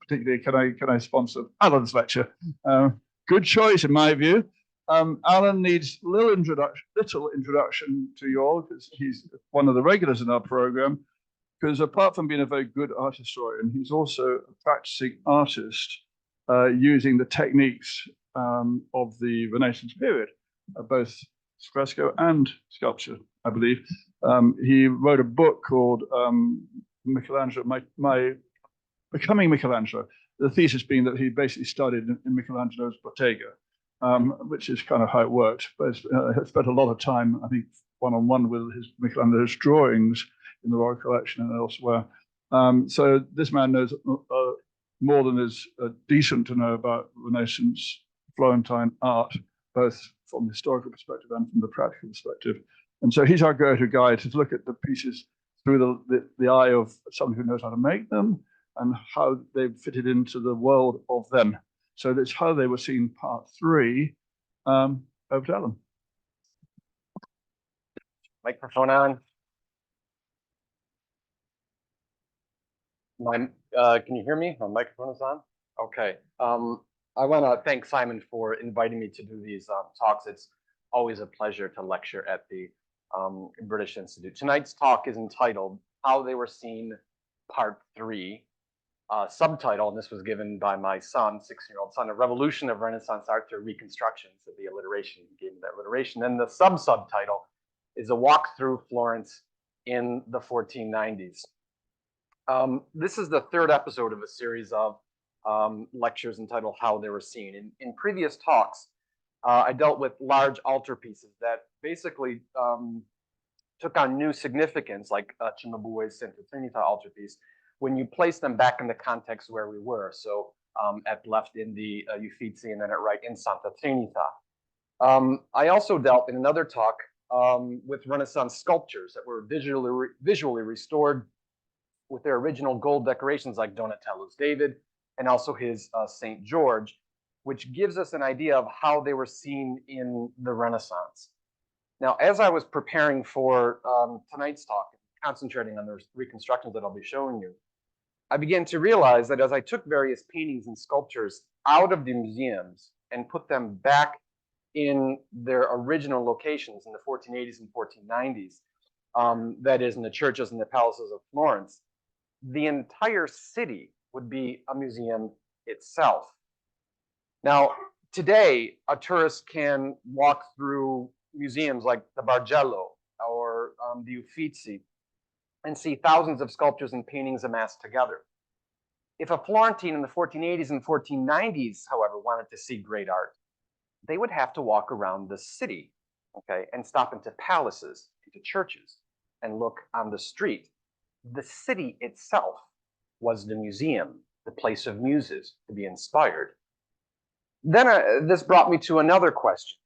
particularly can I sponsor Alan's lecture? Good choice in my view. Alan needs little introduction to you all because he's one of the regulars in our program. Because apart from being a very good art historian, he's also a practicing artist using the techniques of the Renaissance period, both fresco and sculpture, I believe. He wrote a book called Michelangelo, my Becoming Michelangelo, the thesis being that he basically studied in Michelangelo's bottega, which is kind of how it works. But he spent a lot of time, I think, one-on-one with Michelangelo's drawings in the Royal Collection and elsewhere. So this man knows more than is decent to know about Renaissance Florentine art, both from the historical perspective and from the practical perspective. And so he's our go-to guide to look at the pieces through the eye of someone who knows how to make them and how they've fitted into the world of them. So that's how they were seen, part 3. Over to Alan. Microphone on. Can you hear me? My microphone is on. Okay. I want to thank Simon for inviting me to do these talks. It's always a pleasure to lecture at the British Institute. Tonight's talk is entitled "How They Were Seen, Part 3." Subtitle, and this was given by my son, 6-year-old son, "A Revolution of Renaissance Art Through Reconstruction." So the alliteration, he gave me that alliteration. And the subtitle is "A Walk Through Florence in the 1490s." This is the 3rd episode of a series of lectures entitled "How They Were Seen." In previous talks, I dealt with large altarpieces that basically took on new significance, like Cimabue's Santa Trinita altarpiece, when you place them back in the context where we were. So at left in the Uffizi and then at right in Santa Trinita. I also dealt in another talk with Renaissance sculptures that were visually restored with their original gold decorations, like Donatello's David and also his St. George, which gives us an idea of how they were seen in the Renaissance. Now, as I was preparing for tonight's talk, concentrating on the reconstructions that I'll be showing you, I began to realize that as I took various paintings and sculptures out of the museums and put them back in their original locations in the 1480s and 1490s, that is in the churches and the palaces of Florence, the entire city would be a museum itself. Now, today, a tourist can walk through museums like the Bargello or the Uffizi and see thousands of sculptures and paintings amassed together. If a Florentine in the 1480s and 1490s, however, wanted to see great art, they would have to walk around the city, okay, and stop into palaces, into churches, and look on the street. The city itself was the museum, the place of muses to be inspired. Then this brought me to another question.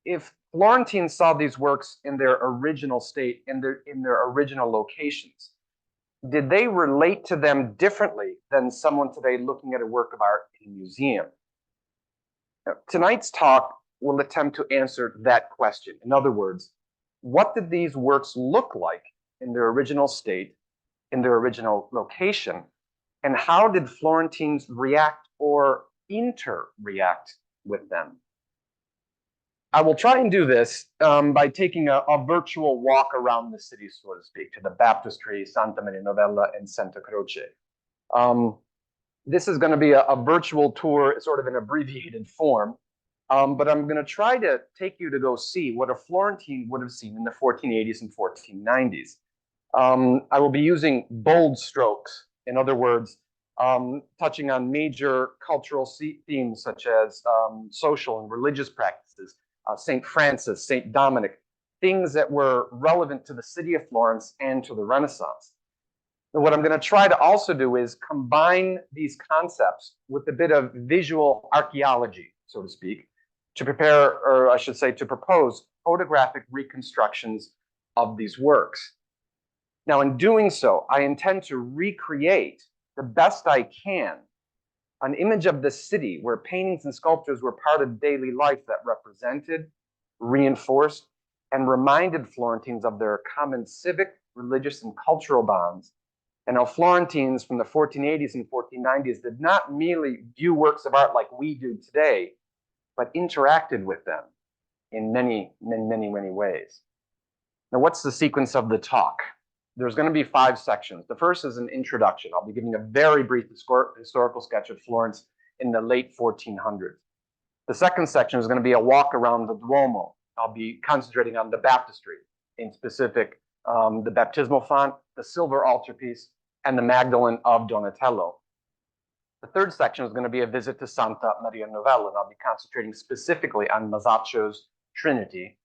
If Florentines saw these works in their original state, in their original locations, did they relate to them differently than someone today looking at a work of art in a museum? Now, tonight's talk will attempt to answer that question. In other words, what did these works look like in their original state, in their original location, and how did Florentines react or inter-react with them? I will try and do this by taking a virtual walk around the city, so to speak, to the baptistry, Santa Maria Novella, and Santa Croce. This is going to be a virtual tour, sort of an abbreviated form, but I'm going to try to take you to go see what a Florentine would have seen in the 1480s and 1490s. I will be using bold strokes, in other words, touching on major cultural themes such as social and religious practices, St. Francis, St. Dominic, things that were relevant to the city of Florence and to the Renaissance. And what I'm going to try to also do is combine these concepts with a bit of visual archaeology, so to speak, to prepare, or I should say, to propose photographic reconstructions of these works. Now, in doing so, I intend to recreate the best I can an image of the city where paintings and sculptures were part of daily life that represented, reinforced, and reminded Florentines of their common civic, religious, and cultural bonds, And now Florentines from the 1480s and 1490s did not merely view works of art like we do today, but interacted with them in many ways. Now, what's the sequence of the talk? There's going to be 5 sections. The first is an introduction. I'll be giving a very brief historical sketch of Florence in the late 1400s. The second section is going to be a walk around the Duomo. I'll be concentrating on the baptistry, in specific, the baptismal font, the silver altarpiece, and the Magdalene of Donatello. The third section is going to be a visit to Santa Maria Novella, and I'll be concentrating specifically on Masaccio's Trinity.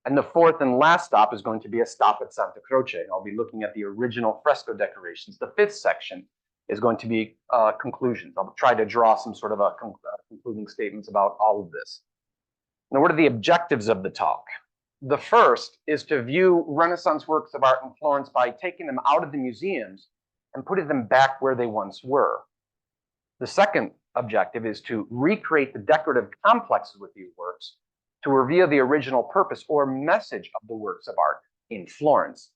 And the fourth and last stop is going to be a stop at Santa Croce. I'll be looking at the original fresco decorations. The fifth section is going to be conclusions. I'll try to draw some sort of concluding statements about all of this. Now, what are the objectives of the talk? The first is to view Renaissance works of art in Florence by taking them out of the museums and putting them back where they once were. The second objective is to recreate the decorative complexes with these works to reveal the original purpose or message of the works of art in Florence.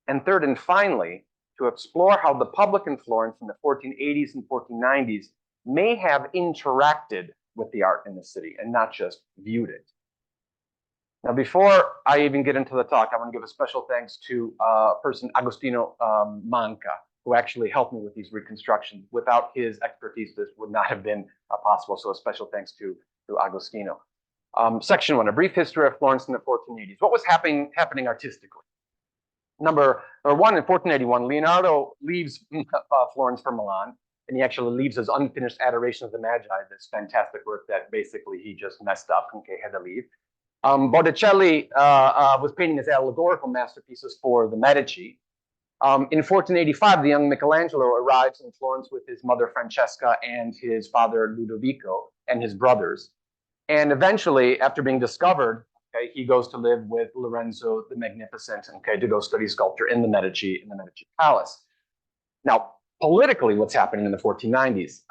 And third and finally, to explore how the public in Florence in the 1480s and 1490s may have interacted with the art in the city and not just viewed it. Now, before I even get into the talk, I want to give a special thanks to person Agostino Manca, who actually helped me with these reconstructions. Without his expertise, this would not have been possible. So a special thanks to Agostino. Section 1, a brief history of Florence in the 1480s. What was happening artistically? Number 1, in 1481, Leonardo leaves Florence for Milan, and he actually leaves his unfinished Adoration of the Magi, this fantastic work that basically he just messed up, okay, had to leave. Botticelli was painting his allegorical masterpieces for the Medici. In 1485, the young Michelangelo arrives in Florence with his mother Francesca and his father Ludovico and his brothers. And eventually, after being discovered, okay, he goes to live with Lorenzo the Magnificent, okay, to go study sculpture in the Medici Palace. Now, politically, what's happening in the 1490s?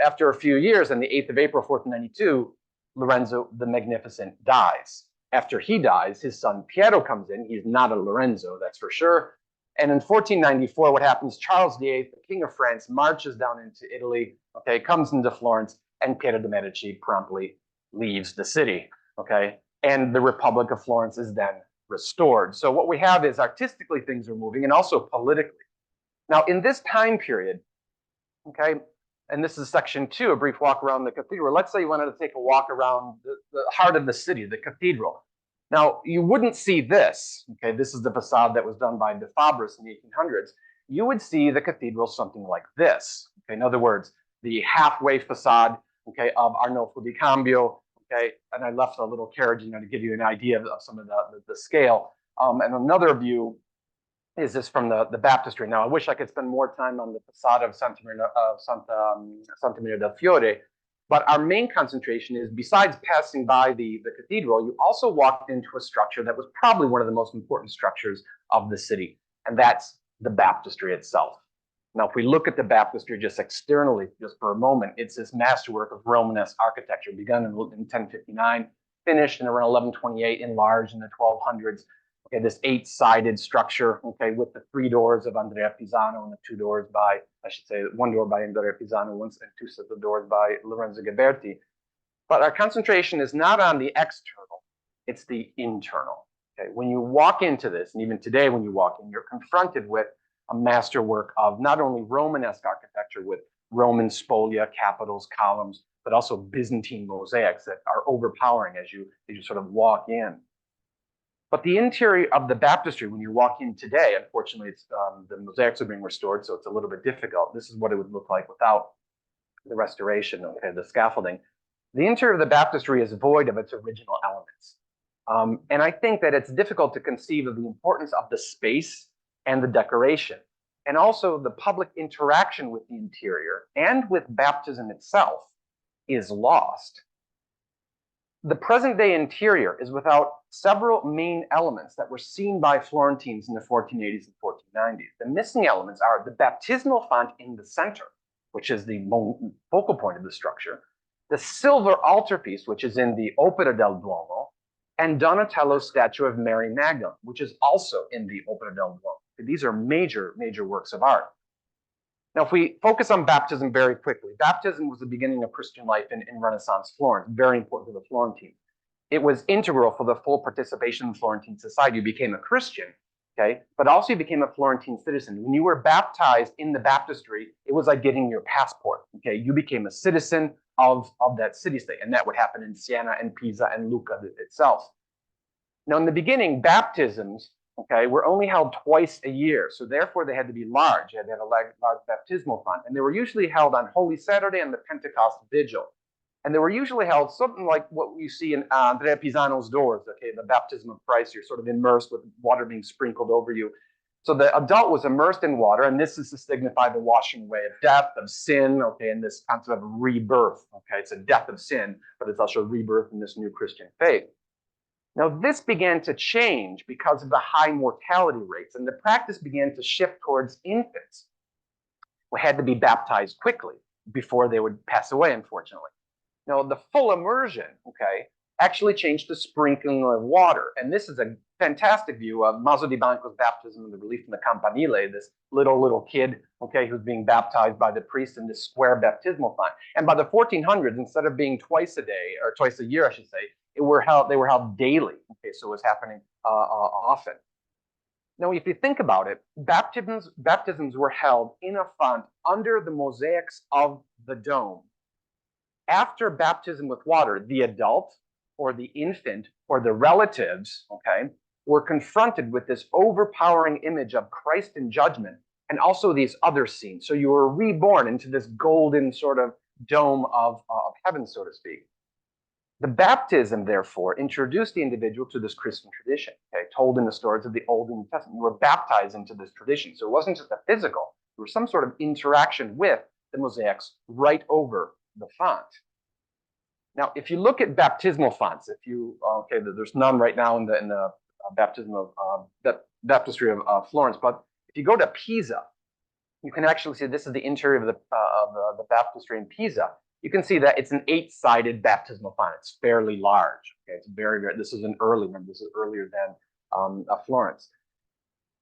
After a few years, on the 8th of April, 1492, Lorenzo the Magnificent dies. After he dies, his son Piero comes in. He's not a Lorenzo, that's for sure. And in 1494, what happens? Charles VIII, the King of France, marches down into Italy, okay, comes into Florence, and Piero de' Medici promptly leaves the city, okay? And the Republic of Florence is then restored. So what we have is artistically things are moving and also politically. Now, in this time period, okay, and this is section 2, a brief walk around the cathedral. Let's say you wanted to take a walk around the heart of the city, the cathedral. Now, you wouldn't see this, okay? This is the facade that was done by de Fabris in the 1800s. You would see the cathedral something like this, okay? In other words, the halfway facade, okay, of Arnolfo di Cambio, okay? And I left a little carriage, you know, to give you an idea of some of the scale. And another view is this from the baptistry. Now, I wish I could spend more time on the facade of Santa Maria del Fiore, but our main concentration is, besides passing by the cathedral, you also walked into a structure that was probably one of the most important structures of the city, and that's the baptistry itself. Now, if we look at the baptistry just externally, just for a moment, it's this masterwork of Romanesque architecture, begun in 1059, finished in around 1128, enlarged in the 1200s. Okay, this 8-sided structure, okay, with the 3 doors of Andrea Pisano and the 2 doors by, I should say, 1 door by Andrea Pisano, and 2 sets of doors by Lorenzo Ghiberti. But our concentration is not on the external, it's the internal. Okay, when you walk into this, and even today when you walk in, you're confronted with a masterwork of not only Romanesque architecture with Roman spolia, capitals, columns, but also Byzantine mosaics that are overpowering as you sort of walk in. But the interior of the baptistry, when you walk in today, unfortunately, it's, the mosaics are being restored, so it's a little bit difficult. This is what it would look like without the restoration, okay, the scaffolding. The interior of the baptistry is void of its original elements. And I think that it's difficult to conceive of the importance of the space and the decoration, and also the public interaction with the interior and with baptism itself is lost. The present day interior is without several main elements that were seen by Florentines in the 1480s and 1490s. The missing elements are the baptismal font in the center, which is the focal point of the structure, the silver altarpiece, which is in the Opera del Duomo, and Donatello's statue of Mary Magdalene, which is also in the Opera del Duomo. These are major, major works of art. Now, if we focus on baptism very quickly, baptism was the beginning of Christian life in Renaissance Florence, very important to the Florentines. It was integral for the full participation in Florentine society. You became a Christian, okay, but also you became a Florentine citizen. When you were baptized in the baptistry, it was like getting your passport, okay? You became a citizen of that city-state, and that would happen in Siena and Pisa and Lucca itself. Now, in the beginning, baptisms, okay, were only held twice a year, so therefore they had to be large. They had to have a large baptismal font, and they were usually held on Holy Saturday and the Pentecost Vigil. And they were usually held something like what we see in Andrea Pisano's doors, okay, the baptism of Christ. You're sort of immersed with water being sprinkled over you. So the adult was immersed in water, and this is to signify the washing away of death, of sin, okay, and this concept of rebirth, okay. It's a death of sin, but it's also rebirth in this new Christian faith. Now, this began to change because of the high mortality rates, and the practice began to shift towards infants who had to be baptized quickly before they would pass away, unfortunately. Now, the full immersion, okay, actually changed to sprinkling of water. And this is a fantastic view of Maso di Banco's baptism in the relief in the Campanile, this little kid, okay, who's being baptized by the priest in this square baptismal font. And by the 1400s, instead of being twice a day, or twice a year, I should say, they were held daily, okay, so it was happening often. Now, if you think about it, baptisms were held in a font under the mosaics of the dome. After baptism with water, the adult or the infant or the relatives, okay, were confronted with this overpowering image of Christ in judgment and also these other scenes. So you were reborn into this golden sort of dome of heaven, so to speak. The baptism, therefore, introduced the individual to this Christian tradition, okay, told in the stories of the Old and New Testament. You were baptized into this tradition. So it wasn't just a physical, there was some sort of interaction with the mosaics right over the font. Now, if you look at baptismal fonts, okay, there's none right now in the baptistry of Florence, but if you go to Pisa, you can actually see this is the interior of the baptistry in Pisa. You can see that it's an 8-sided baptismal font. It's fairly large. Okay, it's very, very. This is this is earlier than Florence.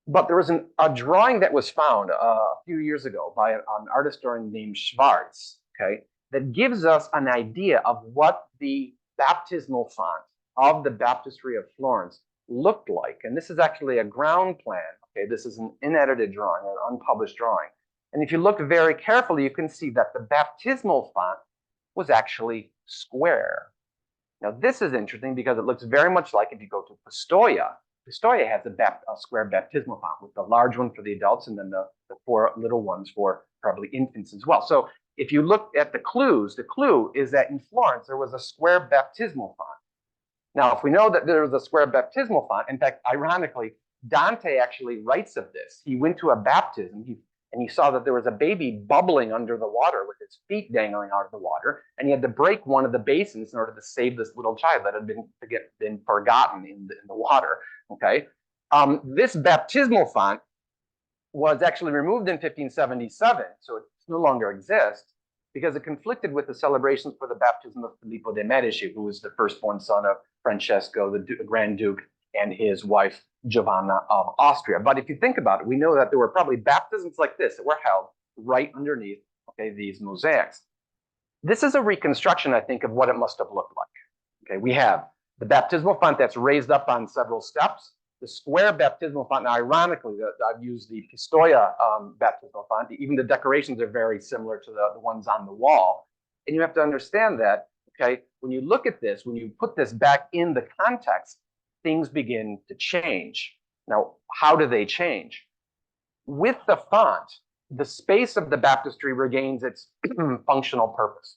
But there was a drawing that was found a few years ago by an art historian named Schwartz, okay, that gives us an idea of what the baptismal font of the baptistry of Florence looked like. And this is actually a ground plan. Okay, this is an unedited drawing, an unpublished drawing. And if you look very carefully, you can see that the baptismal font was actually square. Now, this is interesting because it looks very much like if you go to Pistoia. Pistoia has a square baptismal font with the large one for the adults and then the 4 little ones for probably infants as well. So if you look at the clues, the clue is that in Florence, there was a square baptismal font. Now, if we know that there was a square baptismal font, in fact, ironically, Dante actually writes of this. He went to a baptism and he saw that there was a baby bubbling under the water with his feet dangling out of the water, and he had to break one of the basins in order to save this little child that had been forgotten in the water. Okay, this baptismal font was actually removed in 1577, so it no longer exists because it conflicted with the celebrations for the baptism of Filippo de' Medici, who was the firstborn son of Francesco, the Grand Duke, and his wife Giovanna of Austria. But if you think about it, we know that there were probably baptisms like this that were held right underneath, okay, these mosaics. This is a reconstruction, I think, of what it must have looked like. Okay, we have the baptismal font that's raised up on several steps, the square baptismal font. Now, ironically, I've used the Pistoia baptismal font. Even the decorations are very similar to the ones on the wall. And you have to understand that, okay, when you look at this, when you put this back in the context, things begin to change. Now, how do they change? With the font, the space of the baptistry regains its functional purpose.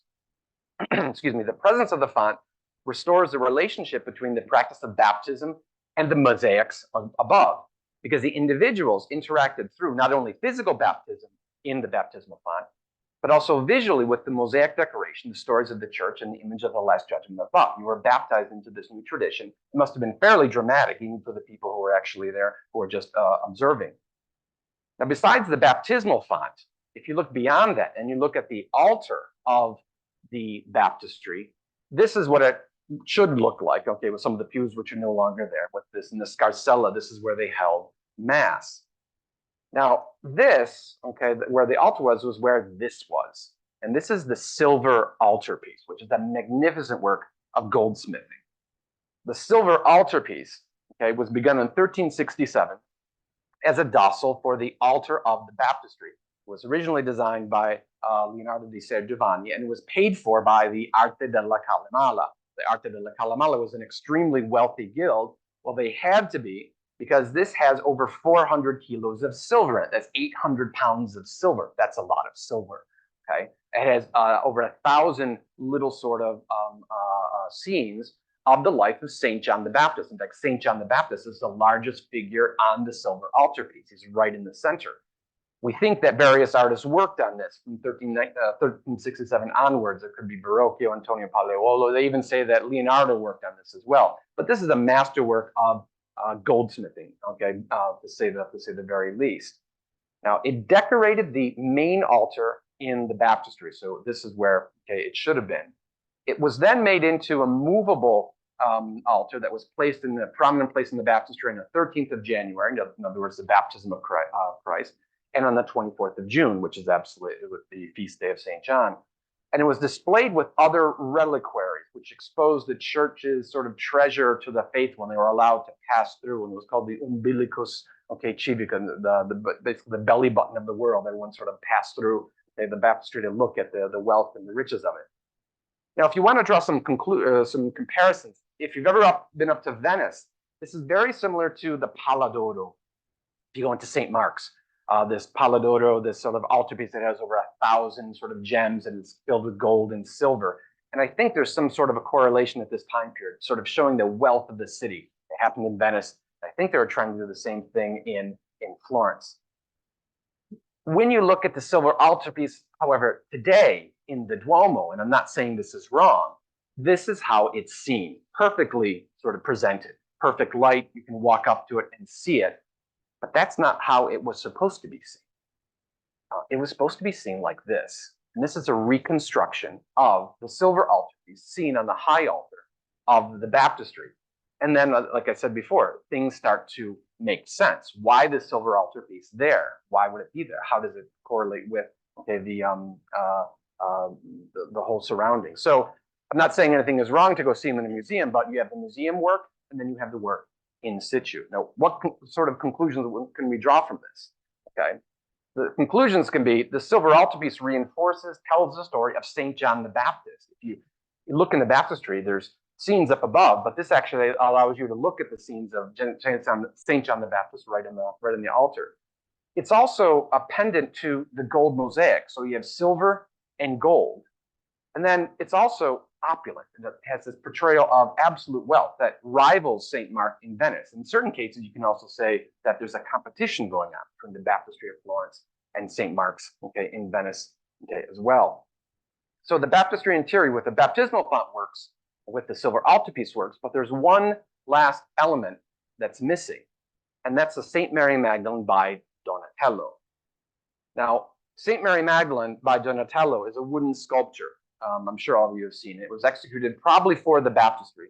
Excuse me, the presence of the font restores the relationship between the practice of baptism and the mosaics above, because the individuals interacted through not only physical baptism in the baptismal font, but also visually with the mosaic decoration, the stories of the church, and the image of the Last Judgment above. You were baptized into this new tradition. It must have been fairly dramatic, even for the people who were actually there, who were just observing. Now, besides the baptismal font, if you look beyond that and you look at the altar of the baptistry, this is what it should look like, okay, with some of the pews which are no longer there, with this in the scarsella, this is where they held Mass. Now, this, okay, where the altar was where this was. And this is the silver altarpiece, which is a magnificent work of goldsmithing. The silver altarpiece, okay, was begun in 1367 as a dossal for the altar of the baptistry. It was originally designed by Leonardo di Ser Giovanni and was paid for by the Arte della Calamala. The Arte della Calamala was an extremely wealthy guild. Well, they had to be, because this has over 400 kilos of silver in it. That's 800 pounds of silver. That's a lot of silver. Okay, it has over 1,000 little sort of scenes of the life of St. John the Baptist. In fact, St. John the Baptist is the largest figure on the silver altarpiece. He's right in the center. We think that various artists worked on this from 1367 onwards. There could be Verrocchio, Antonio Palaiolo. They even say that Leonardo worked on this as well. But this is a masterwork of goldsmithing, okay, to say the very least. Now, it decorated the main altar in the baptistry. So this is where, okay, it should have been. It was then made into a movable altar that was placed in a prominent place in the baptistry on the 13th of January, in other words, the baptism of Christ, and on the 24th of June, which is absolutely the feast day of St. John. And it was displayed with other reliquaries, which exposed the church's sort of treasure to the faithful, and they were allowed to pass through. And it was called the umbilicus, okay, civica, basically the belly button of the world. Everyone sort of passed through the baptistry to look at the wealth and the riches of it. Now, if you want to draw some comparisons, if you've ever been up to Venice, this is very similar to the Pala d'Oro. If you go into St. Mark's, this Pala d'Oro, this sort of altarpiece that has over 1,000 sort of gems and it's filled with gold and silver. And I think there's some sort of a correlation at this time period, sort of showing the wealth of the city. It happened in Venice. I think they were trying to do the same thing in Florence. When you look at the silver altarpiece, however, today in the Duomo, and I'm not saying this is wrong, this is how it's seen, perfectly sort of presented, perfect light, you can walk up to it and see it, but that's not how it was supposed to be seen. It was supposed to be seen like this, and this is a reconstruction of the silver altarpiece seen on the high altar of the baptistry. And then, like I said before, things start to make sense. Why the silver altarpiece there? Why would it be there? How does it correlate with, okay, the whole surrounding? So I'm not saying anything is wrong to go see them in a museum, but you have the museum work and then you have the work in situ. Now, what sort of conclusions can we draw from this? Okay, the conclusions can be the silver altarpiece tells the story of St. John the Baptist. If you look in the baptistry, there's scenes up above, but this actually allows you to look at the scenes of St. John the Baptist right in the altar. It's also a pendant to the gold mosaic. So you have silver and gold. And then it's also opulent. And it has this portrayal of absolute wealth that rivals St. Mark in Venice. In certain cases, you can also say that there's a competition going on between the baptistry of Florence and St. Mark's, okay, in Venice, okay, as well. So the baptistry interior with the baptismal font works, with the silver altarpiece works, but there's one last element that's missing, and that's the St. Mary Magdalene by Donatello. Now, St. Mary Magdalene by Donatello is a wooden sculpture. I'm sure all of you have seen it. It was executed probably for the baptistry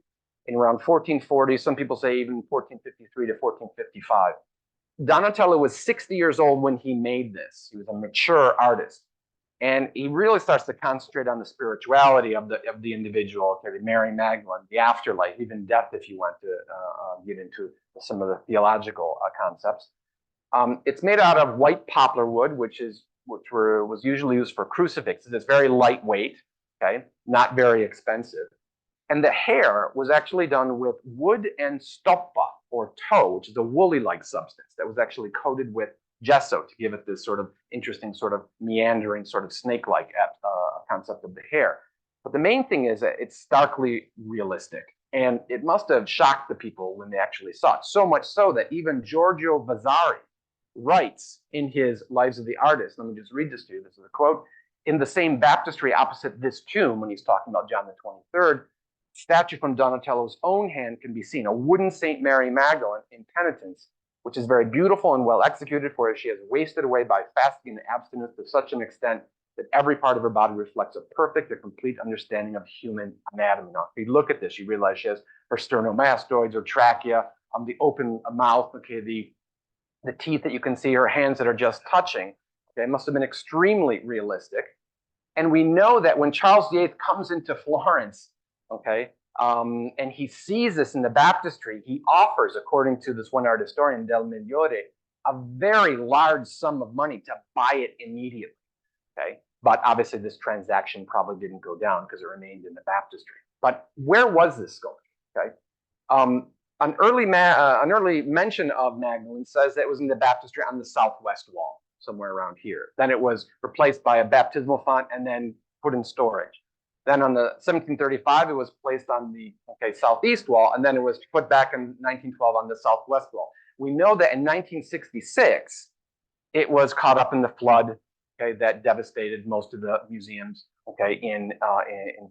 in around 1440. Some people say even 1453 to 1455. Donatello was 60 years old when he made this. He was a mature artist. And he really starts to concentrate on the spirituality of the individual, okay, the Mary Magdalene, the afterlife, even death, if you want to get into some of the theological concepts. It's made out of white poplar wood, which was usually used for crucifixes. It's very lightweight, okay, not very expensive. And the hair was actually done with wood and stoppa, or tow, which is a woolly-like substance that was actually coated with gesso to give it this sort of interesting, sort of meandering, sort of snake-like concept of the hair. But the main thing is that it's starkly realistic. And it must have shocked the people when they actually saw it. So much so that even Giorgio Vasari writes in his Lives of the Artists, let me just read this to you, this is a quote, in the same baptistry opposite this tomb, when he's talking about John the 23rd, statue from Donatello's own hand can be seen, a wooden St. Mary Magdalene in penitence, which is very beautiful and well executed, for she has wasted away by fasting and abstinence to such an extent that every part of her body reflects a perfect, a complete understanding of human anatomy. Now, if you look at this, you realize she has her sternomastoids or trachea, the open mouth, okay, the The teeth that you can see, her hands that are just touching, okay, must have been extremely realistic. And we know that when Charles VIII comes into Florence, okay, and he sees this in the baptistry, he offers, according to this one art historian, Del Migliore, a very large sum of money to buy it immediately, okay? But obviously this transaction probably didn't go down because it remained in the baptistry. But where was this sculpture, okay? An early mention of Magdalene says that it was in the baptistry on the southwest wall, somewhere around here. Then it was replaced by a baptismal font and then put in storage. Then on the 1735, it was placed on the southeast wall, and then it was put back in 1912 on the southwest wall. We know that in 1966, it was caught up in the flood, okay, that devastated most of the museums, okay, in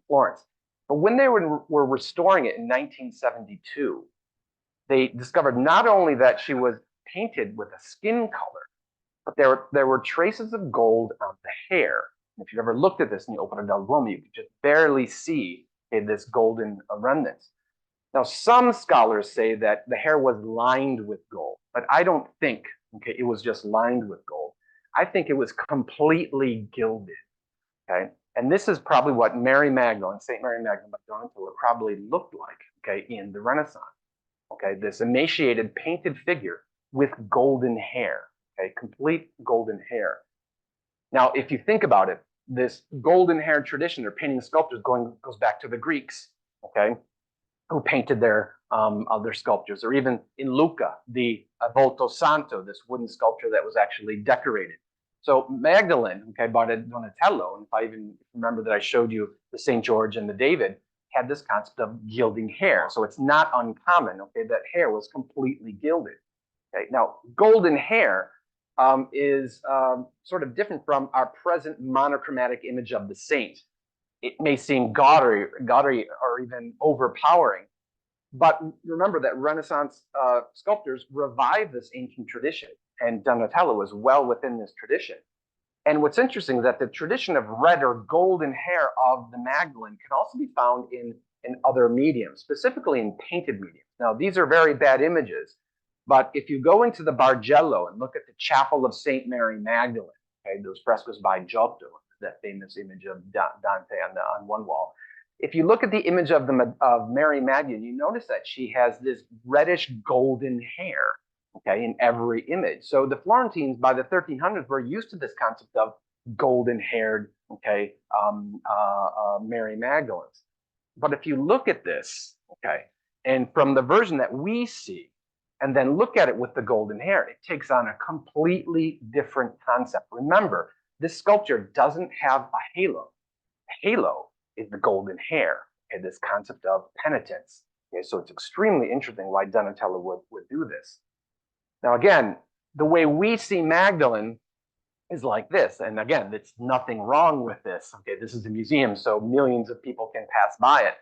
Florence. But when they were restoring it in 1972, they discovered not only that she was painted with a skin color, but there were traces of gold on the hair. And if you've ever looked at this in the Opera del Duomo, you could just barely see this golden remnants. Now, some scholars say that the hair was lined with gold, but I don't think, okay, it was just lined with gold. I think it was completely gilded, okay? And this is probably what Mary Magdalene, St. Mary Magdalene by Donatello probably looked like, okay, in the Renaissance. Okay, this emaciated painted figure with golden hair, okay, complete golden hair. Now, if you think about it, this golden hair tradition, or painting sculptures, goes back to the Greeks, okay, who painted their other sculptures, or even in Lucca, the Volto Santo, this wooden sculpture that was actually decorated. So Magdalene, okay, by Donatello, and if I even remember that I showed you the St. George and the David, had this concept of gilding hair. So it's not uncommon, okay, that hair was completely gilded. Okay, now golden hair is sort of different from our present monochromatic image of the saint. It may seem gaudy or even overpowering, but remember that Renaissance sculptors revived this ancient tradition, and Donatello was well within this tradition. And what's interesting is that the tradition of red or golden hair of the Magdalene can also be found in other mediums, specifically in painted mediums. Now, these are very bad images, but if you go into the Bargello and look at the Chapel of St. Mary Magdalene, okay, those frescoes by Giotto, that famous image of Dante on one wall. If you look at the image of Mary Magdalene, you notice that she has this reddish golden hair, okay, in every image. So the Florentines by the 1300s were used to this concept of golden-haired, okay, Mary Magdalenes. But if you look at this, okay, and from the version that we see, and then look at it with the golden hair, it takes on a completely different concept. Remember, this sculpture doesn't have a halo. The halo is the golden hair, and this concept of penitence. Okay, so it's extremely interesting why Donatello would do this. Now, again, the way we see Magdalene is like this. And again, it's nothing wrong with this. Okay, this is a museum, so millions of people can pass by it.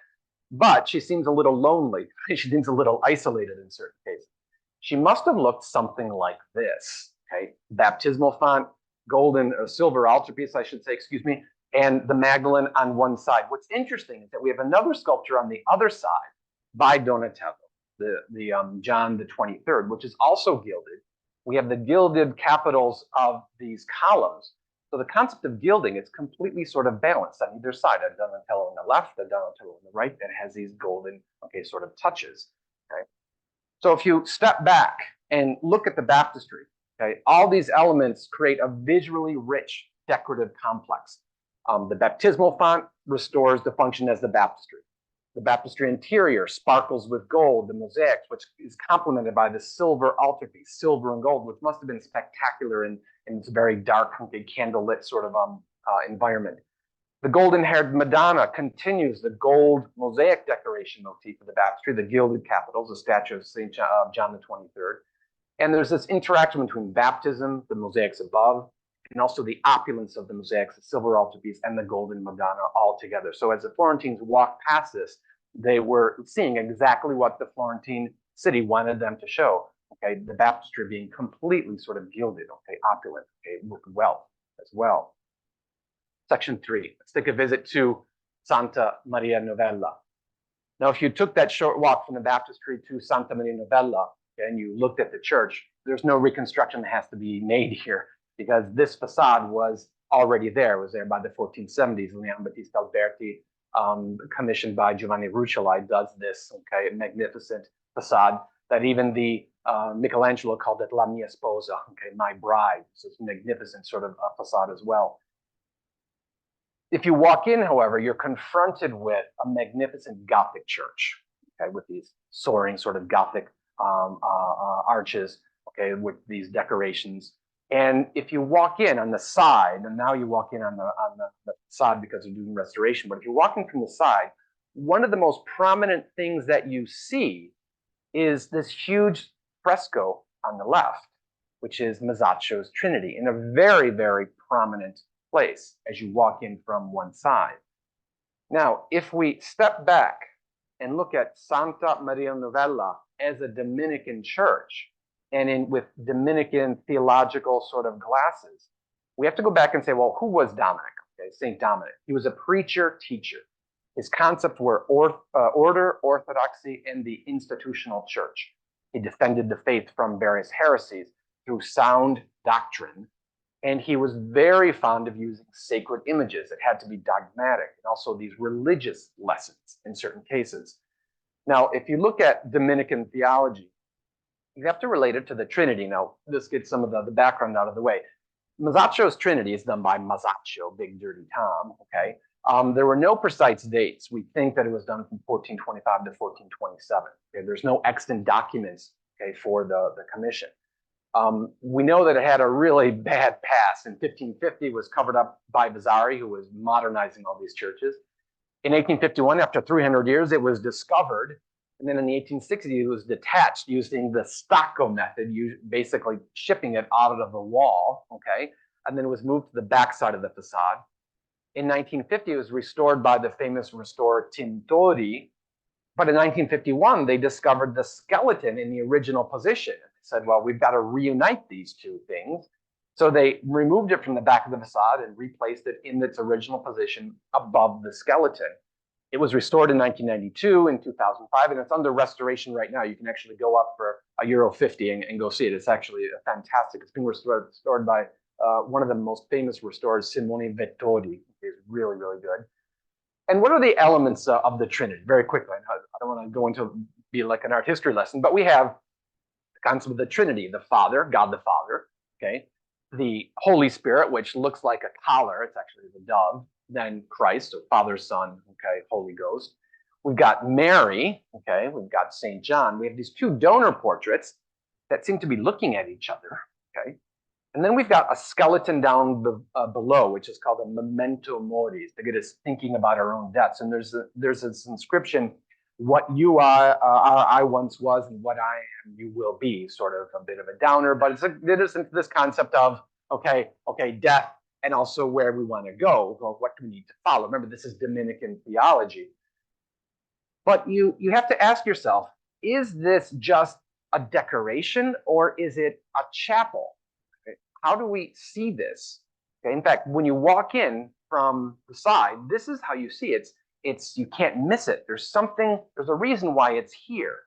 But she seems a little lonely. She seems a little isolated in certain cases. She must have looked something like this. Okay, baptismal font, golden or silver altarpiece, I should say, excuse me, and the Magdalene on one side. What's interesting is that we have another sculpture on the other side by Donatello, the John the 23rd, which is also gilded. We have the gilded capitals of these columns. So the concept of gilding is completely sort of balanced on either side. A Donatello on the left, a Donatello on the right, that has these golden, okay, sort of touches. Okay. So if you step back and look at the baptistry, okay, all these elements create a visually rich decorative complex. The baptismal font restores the function as the baptistry. The baptistry interior sparkles with gold, the mosaics, which is complemented by the silver altarpiece, silver and gold, which must have been spectacular in this very dark, candlelit sort of environment. The golden-haired Madonna continues the gold mosaic decoration motif of the baptistry, the gilded capitals, the statue of St. John the 23rd. And there's this interaction between baptism, the mosaics above, and also the opulence of the mosaics, the silver altarpiece, and the golden Madonna all together. So as the Florentines walked past this, they were seeing exactly what the Florentine city wanted them to show. Okay, the baptistry being completely sort of gilded, okay, opulent, okay, with wealth as well. Section 3, let's take a visit to Santa Maria Novella. Now, if you took that short walk from the baptistry to Santa Maria Novella, okay, and you looked at the church, there's no reconstruction that has to be made here because this facade was already there. It was there by the 1470s. Leon Battista Alberti, commissioned by Giovanni Rucellai, does this, okay, magnificent facade that even the Michelangelo called it La mia sposa, okay, my bride. So it's a magnificent sort of facade as well. If you walk in, however, you're confronted with a magnificent Gothic church, okay, with these soaring sort of Gothic arches, okay, with these decorations. And if you walk in on the side, and now you walk in on the side because they're doing restoration, but if you're walking from the side, one of the most prominent things that you see is this huge fresco on the left, which is Masaccio's Trinity, in a very, very prominent place as you walk in from one side. Now, if we step back and look at Santa Maria Novella as a Dominican church, and with Dominican theological sort of glasses, we have to go back and say, well, who was Dominic? Okay, Saint Dominic. He was a preacher, teacher. His concepts were order, orthodoxy, and the institutional church. He defended the faith from various heresies through sound doctrine, and he was very fond of using sacred images. It had to be dogmatic, and also these religious lessons in certain cases. Now, if you look at Dominican theology, you have to relate it to the Trinity. Now, this gets some of the background out of the way. Masaccio's Trinity is done by Masaccio, Big Dirty Tom, okay? There were no precise dates. We think that it was done from 1425 to 1427. Okay? There's no extant documents, okay, for the commission. We know that it had a really bad past. In 1550, it was covered up by Vasari, who was modernizing all these churches. In 1851, after 300 years, it was discovered. And then in the 1860s, it was detached using the stucco method, basically shipping it out of the wall, okay? And then it was moved to the backside of the facade. In 1950, it was restored by the famous restorer Tintori. But in 1951, they discovered the skeleton in the original position. They said, well, we've got to reunite these two things. So they removed it from the back of the facade and replaced it in its original position above the skeleton. It was restored in 1992, in 2005, and it's under restoration right now. You can actually go up for €1.50 and go see it. It's actually fantastic. It's being restored by one of the most famous restorers, Simone Vettori. It's really, really good. And what are the elements of the Trinity? Very quickly, I don't want to go into be like an art history lesson, but we have the concept of the Trinity, the Father, God the Father, okay? The Holy Spirit, which looks like a collar. It's actually the dove. Then Christ, so Father, Son, okay, Holy Ghost. We've got Mary, okay, we've got St. John. We have these two donor portraits that seem to be looking at each other, okay? And then we've got a skeleton down below, which is called a memento mori, to get us thinking about our own deaths. And there's this inscription, what you are, I once was, and what I am, you will be, sort of a bit of a downer, but it is into this concept of, okay, death, and also where we want to go. Well, what do we need to follow? Remember, this is Dominican theology. But you have to ask yourself, is this just a decoration or is it a chapel? Okay. How do we see this? Okay. In fact, when you walk in from the side, this is how you see it. You can't miss it. There's a reason why it's here.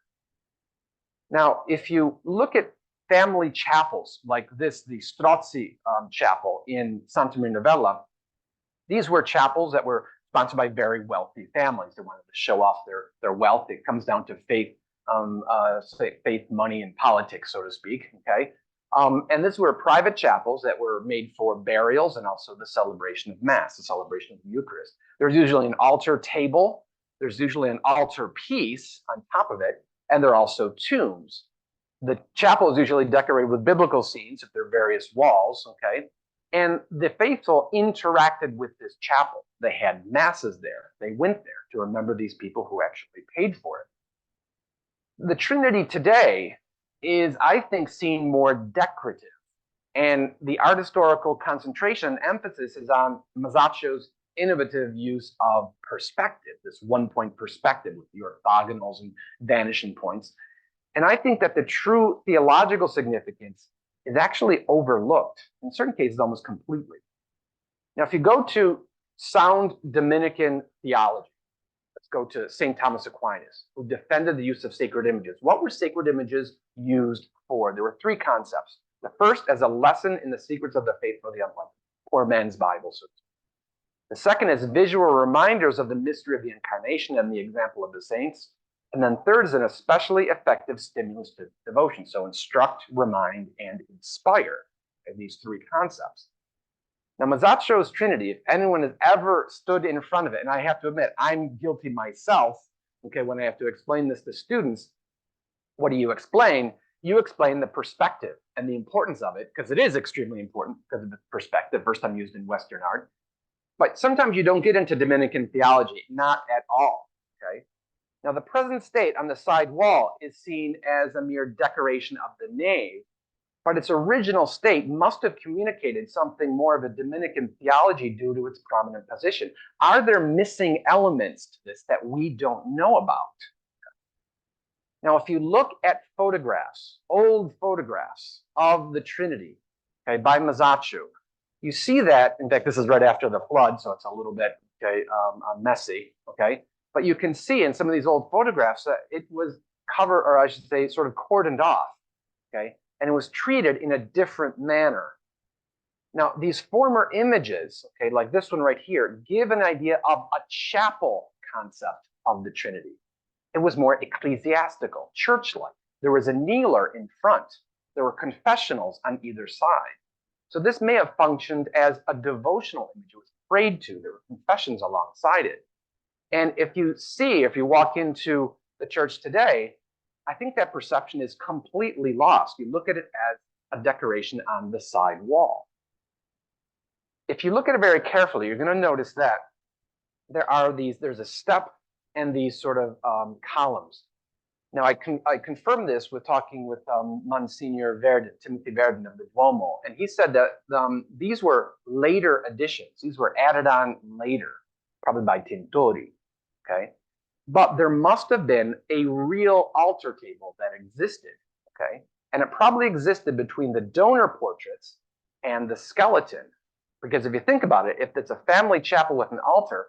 Now, if you look at family chapels like this, the Strozzi chapel in Santa Maria Novella, these were chapels that were sponsored by very wealthy families. They wanted to show off their wealth. It comes down to faith, money, and politics, so to speak, okay? And these were private chapels that were made for burials and also the celebration of Mass, the celebration of the Eucharist. There's usually an altar table. There's usually an altar piece on top of it, and there are also tombs. The chapel is usually decorated with biblical scenes, if there are various walls, okay? And the faithful interacted with this chapel. They had masses there. They went there to remember these people who actually paid for it. The Trinity today is, I think, seen more decorative. And the art historical concentration emphasis is on Masaccio's innovative use of perspective, this one-point perspective with the orthogonals and vanishing points. And I think that the true theological significance is actually overlooked, in certain cases almost completely. Now, if you go to sound Dominican theology, let's go to St. Thomas Aquinas, who defended the use of sacred images. What were sacred images used 1484, there were three concepts. The first as a lesson in the secrets of the faith for the unleavened, poor man's Bible. So the second is visual reminders of the mystery of the incarnation and the example of the saints. And then third is an especially effective stimulus to devotion. So instruct, remind, and inspire, these three concepts. Now, Masaccio's Trinity, if anyone has ever stood in front of it, and I have to admit, I'm guilty myself, when I have to explain this to students, what do you explain? You explain the perspective and the importance of it, because it is extremely important because of the perspective, first time used in Western art. But sometimes you don't get into Dominican theology, not at all, Now, the present state on the side wall is seen as a mere decoration of the nave, but its original state must have communicated something more of a Dominican theology due to its prominent position. Are there missing elements to this that we don't know about? Now, if you look at photographs, old photographs of the Trinity, by Masaccio, you see that, in fact, this is right after the flood, so it's a little bit messy, But you can see in some of these old photographs that it was covered, or I should say, sort of cordoned off, and it was treated in a different manner. Now, these former images, like this one right here, give an idea of a chapel concept of the Trinity. It was more ecclesiastical, church-like. There was a kneeler in front. There were confessionals on either side. So this may have functioned as a devotional image. It was prayed to. There were confessions alongside it. And if you walk into the church today, I think that perception is completely lost. You look at it as a decoration on the side wall. If you look at it very carefully, you're going to notice that there's a step and these sort of columns. Now, I confirmed this with talking with Monsignor Verdin, Timothy Verdin of the Duomo, and he said that these were later additions. These were added on later, probably by Tintori, But there must have been a real altar table that existed, And it probably existed between the donor portraits and the skeleton. Because if you think about it, if it's a family chapel with an altar,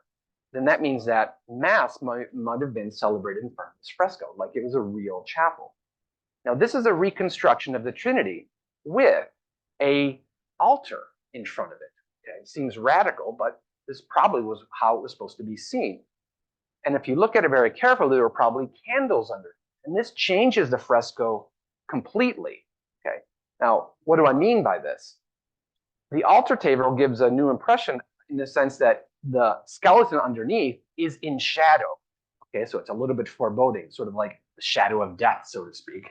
then that means that Mass might have been celebrated in front of this fresco, like it was a real chapel. Now, this is a reconstruction of the Trinity with an altar in front of it. It seems radical, but this probably was how it was supposed to be seen. And if you look at it very carefully, there were probably candles under it. And this changes the fresco completely. Now, what do I mean by this? The altar table gives a new impression in the sense that the skeleton underneath is in shadow. So it's a little bit foreboding, sort of like the shadow of death, so to speak.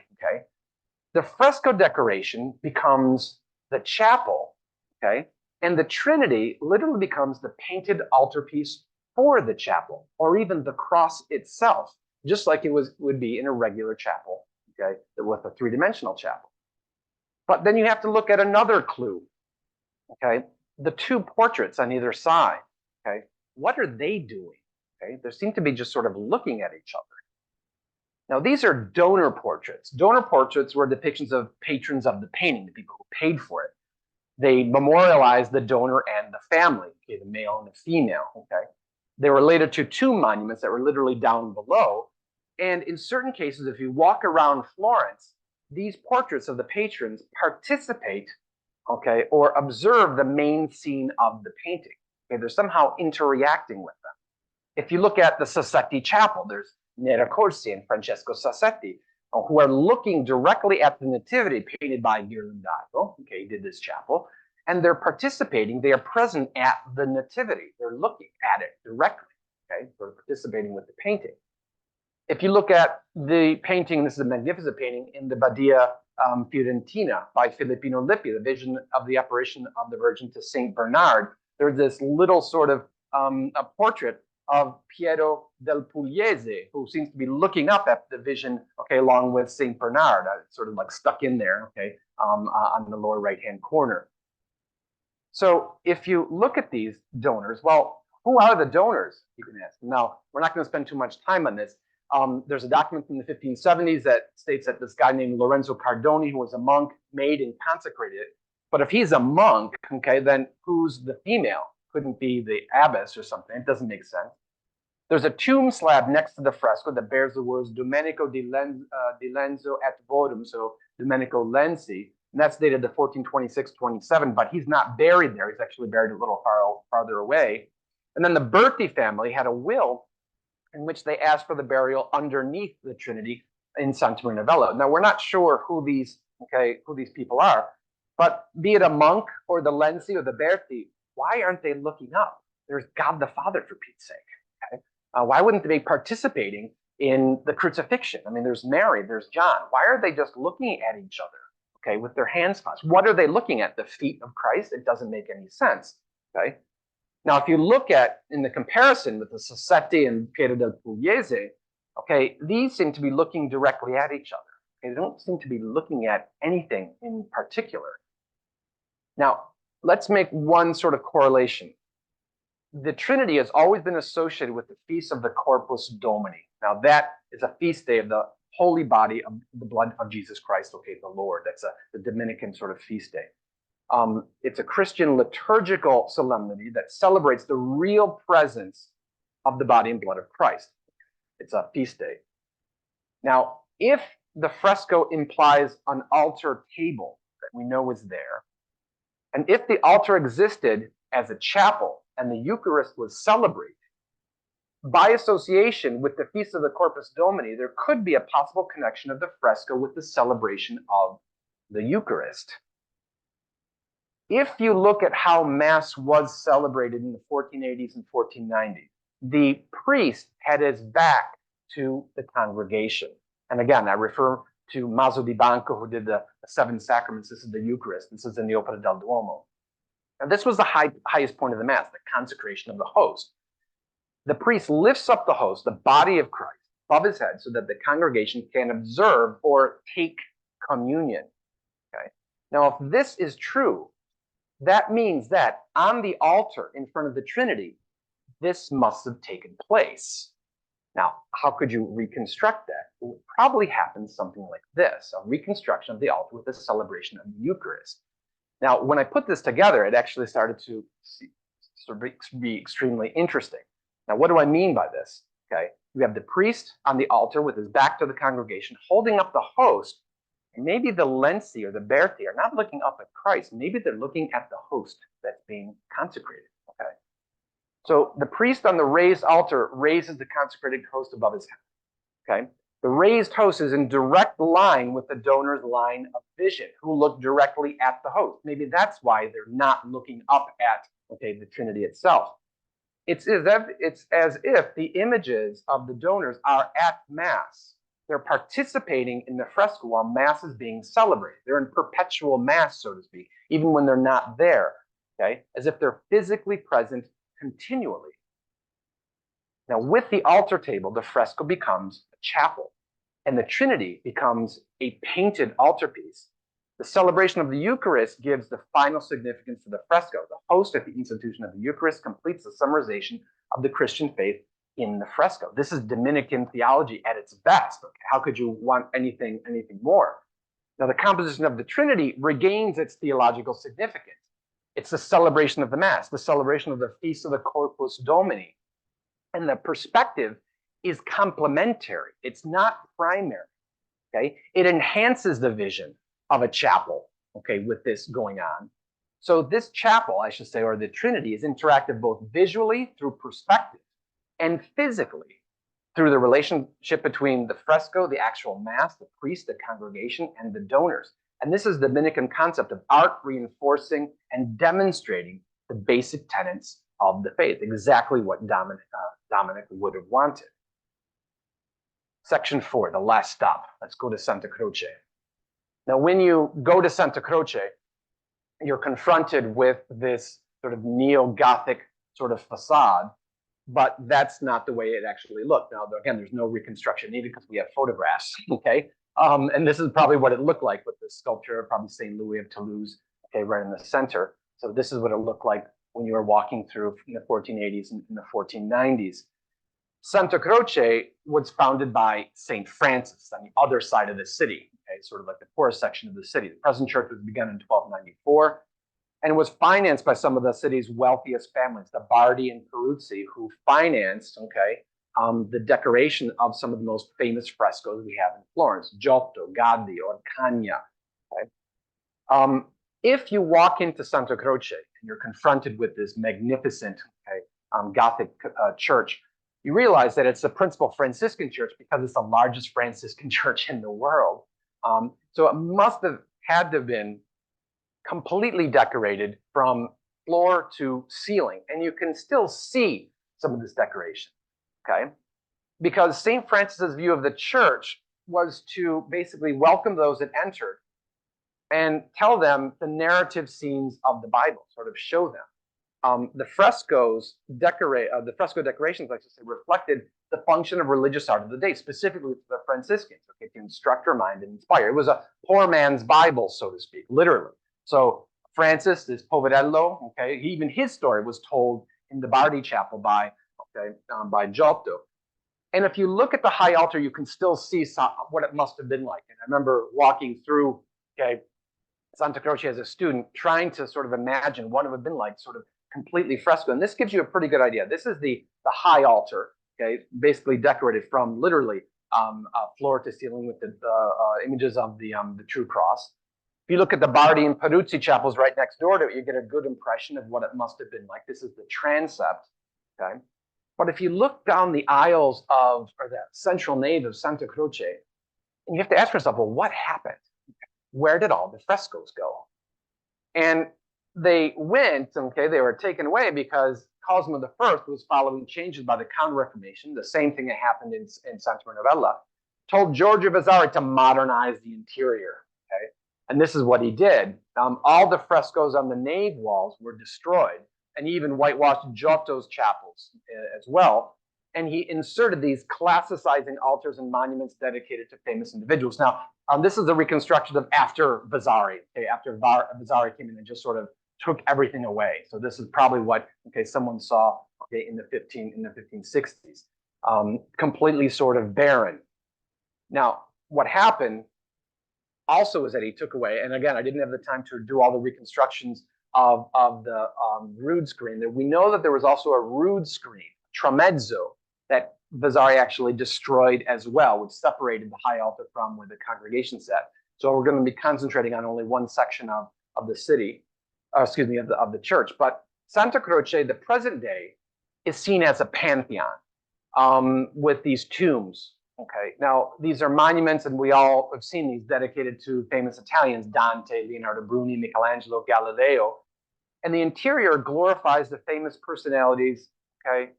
The fresco decoration becomes the chapel, and the Trinity literally becomes the painted altarpiece for the chapel, or even the cross itself, just like it would be in a regular chapel, with a three-dimensional chapel. But then you have to look at another clue, the two portraits on either side, what are they doing? They seem to be just sort of looking at each other. Now, these are donor portraits. Donor portraits were depictions of patrons of the painting, the people who paid for it. They memorialized the donor and the family, the male and the female, They were related to two monuments that were literally down below. And in certain cases, if you walk around Florence, these portraits of the patrons participate, or observe the main scene of the painting. They're somehow interacting with them. If you look at the Sassetti Chapel, there's Nera Corsi and Francesco Sassetti, who are looking directly at the Nativity painted by Ghirlandaio. He did this chapel. And they're participating, they are present at the Nativity. They're looking at it directly, They're participating with the painting. If you look at the painting, this is a magnificent painting in the Badia Fiorentina by Filippino Lippi, the vision of the apparition of the Virgin to Saint Bernard. There's this little sort of a portrait of Piero del Pugliese, who seems to be looking up at the vision, along with Saint Bernard, sort of like stuck in there, on the lower right-hand corner. So if you look at these donors, well, who are the donors, you can ask. Now, we're not going to spend too much time on this. There's a document from the 1570s that states that this guy named Lorenzo Cardoni, who was a monk, made and consecrated it. But if he's a monk, then who's the female? Couldn't be the abbess or something. It doesn't make sense. There's a tomb slab next to the fresco that bears the words Domenico di Lenzo et Vodum, so Domenico Lenzi, and that's dated to 1426-27, but he's not buried there. He's actually buried a little farther away. And then the Berti family had a will in which they asked for the burial underneath the Trinity in Santa Maria Novella. Now, we're not sure who these people are, but be it a monk or the Lenzi or the Berti, why aren't they looking up? There's God the Father, for Pete's sake. Okay? Why wouldn't they be participating in the crucifixion? I mean, there's Mary, there's John. Why are they just looking at each other, okay, with their hands clasped? What are they looking at? The feet of Christ? It doesn't make any sense, okay? Now, if you look at, in the comparison with the Sassetti and Piero del Pugliese, okay, these seem to be looking directly at each other. Okay? They don't seem to be looking at anything in particular. Now, let's make one sort of correlation. The Trinity has always been associated with the Feast of the Corpus Domini. Now, that is a feast day of the holy body of the blood of Jesus Christ, okay, the Lord. That's the Dominican sort of feast day. It's a Christian liturgical solemnity that celebrates the real presence of the body and blood of Christ. It's a feast day. Now, if the fresco implies an altar table that we know is there, and if the altar existed as a chapel and the Eucharist was celebrated, by association with the Feast of the Corpus Domini, there could be a possible connection of the fresco with the celebration of the Eucharist. If you look at how Mass was celebrated in the 1480s and 1490s, the priest had his back to the congregation. And again, I refer to Maso di Banco, who did the seven sacraments. This is the Eucharist. This is in the Opera del Duomo. And this was the highest point of the Mass, the consecration of the host. The priest lifts up the host, the body of Christ, above his head so that the congregation can observe or take communion. Okay? Now, if this is true, that means that on the altar in front of the Trinity, this must have taken place. Now, how could you reconstruct that? It would probably happen something like this, a reconstruction of the altar with a celebration of the Eucharist. Now, when I put this together, it actually started to be extremely interesting. Now, what do I mean by this? Okay, we have the priest on the altar with his back to the congregation, holding up the host. And maybe the Lenzi or the Berti are not looking up at Christ. Maybe they're looking at the host that's being consecrated. Okay, so the priest on the raised altar raises the consecrated host above his head. Okay, the raised host is in direct line with the donor's line of vision, who look directly at the host. Maybe that's why they're not looking up at, okay, the Trinity itself. It's as if the images of the donors are at Mass. They're participating in the fresco while Mass is being celebrated. They're in perpetual Mass, so to speak, even when they're not there, okay? As if they're physically present continually. Now, with the altar table, the fresco becomes a chapel, and the Trinity becomes a painted altarpiece. The celebration of the Eucharist gives the final significance to the fresco. The host at the institution of the Eucharist completes the summarization of the Christian faith in the fresco. This is Dominican theology at its best. Okay? How could you want anything more? Now, the composition of the Trinity regains its theological significance. It's the celebration of the Mass, the celebration of the Feast of the Corpus Domini. And the perspective is complementary. It's not primary. Okay? It enhances the vision of a chapel, okay, with this going on. So this chapel, I should say, or the Trinity, is interactive both visually through perspective and physically through the relationship between the fresco, the actual Mass, the priest, the congregation, and the donors. And this is the Dominican concept of art reinforcing and demonstrating the basic tenets of the faith, exactly what Dominic would have wanted. Section 4, the last stop. Let's go to Santa Croce. Now, when you go to Santa Croce, you're confronted with this sort of neo-Gothic sort of facade, but that's not the way it actually looked. Now, again, there's no reconstruction needed because we have photographs, okay? And this is probably what it looked like with this sculpture, probably St. Louis of Toulouse, okay, right in the center. So this is what it looked like when you were walking through in the 1480s and in the 1490s. Santa Croce was founded by St. Francis on the other side of the city, okay, sort of like the poorest section of the city. The present church was begun in 1294 and was financed by some of the city's wealthiest families, the Bardi and Peruzzi, who financed, okay, the decoration of some of the most famous frescoes we have in Florence, Giotto, Gaddi, Orcagna. Okay? If you walk into Santa Croce and you're confronted with this magnificent Gothic church, you realize that it's the principal Franciscan church because it's the largest Franciscan church in the world. So it must have had to have been completely decorated from floor to ceiling. And you can still see some of this decoration, okay? Because St. Francis's view of the church was to basically welcome those that entered and tell them the narrative scenes of the Bible, sort of show them. The fresco decorations, like I say, reflected the function of religious art of the day, specifically for the Franciscans, okay, to instruct, remind, and inspire. It was a poor man's Bible, so to speak, literally. So Francis, this poverello, okay, even his story was told in the Bardi Chapel by Giotto. And if you look at the high altar, you can still see what it must have been like. And I remember walking through, Santa Croce as a student, trying to sort of imagine what it would have been like, sort of completely fresco. And this gives you a pretty good idea. This is the high altar, okay, basically decorated from literally floor to ceiling with the images of the true cross. If you look at the Bardi and Peruzzi chapels right next door to it, you get a good impression of what it must have been like. This is the transept, okay? But if you look down the aisles or the central nave of Santa Croce, and you have to ask yourself, well, what happened? Where did all the frescoes go? And they went, okay, they were taken away because Cosimo I was following changes by the Counter-Reformation, the same thing that happened in Santa Maria, told Giorgio Vasari to modernize the interior, okay? And this is what he did. All the frescoes on the nave walls were destroyed, and he even whitewashed Giotto's chapels as well. And he inserted these classicizing altars and monuments dedicated to famous individuals. Now, this is a reconstruction of after Vasari, okay, after Vasari came in and just sort of took everything away. So this is probably what, okay, someone saw, okay, in the 1560s, completely sort of barren. Now, what happened also is that he took away, and again, I didn't have the time to do all the reconstructions of the rood screen. We know that there was also a rood screen, tramezzo, that Vasari actually destroyed as well, which separated the high altar from where the congregation sat. So we're going to be concentrating on only one section of the city, of the church. But Santa Croce, the present day, is seen as a pantheon with these tombs. Okay, now these are monuments, and we all have seen these, dedicated to famous Italians: Dante, Leonardo Bruni, Michelangelo, Galileo. And the interior glorifies the famous personalities, okay,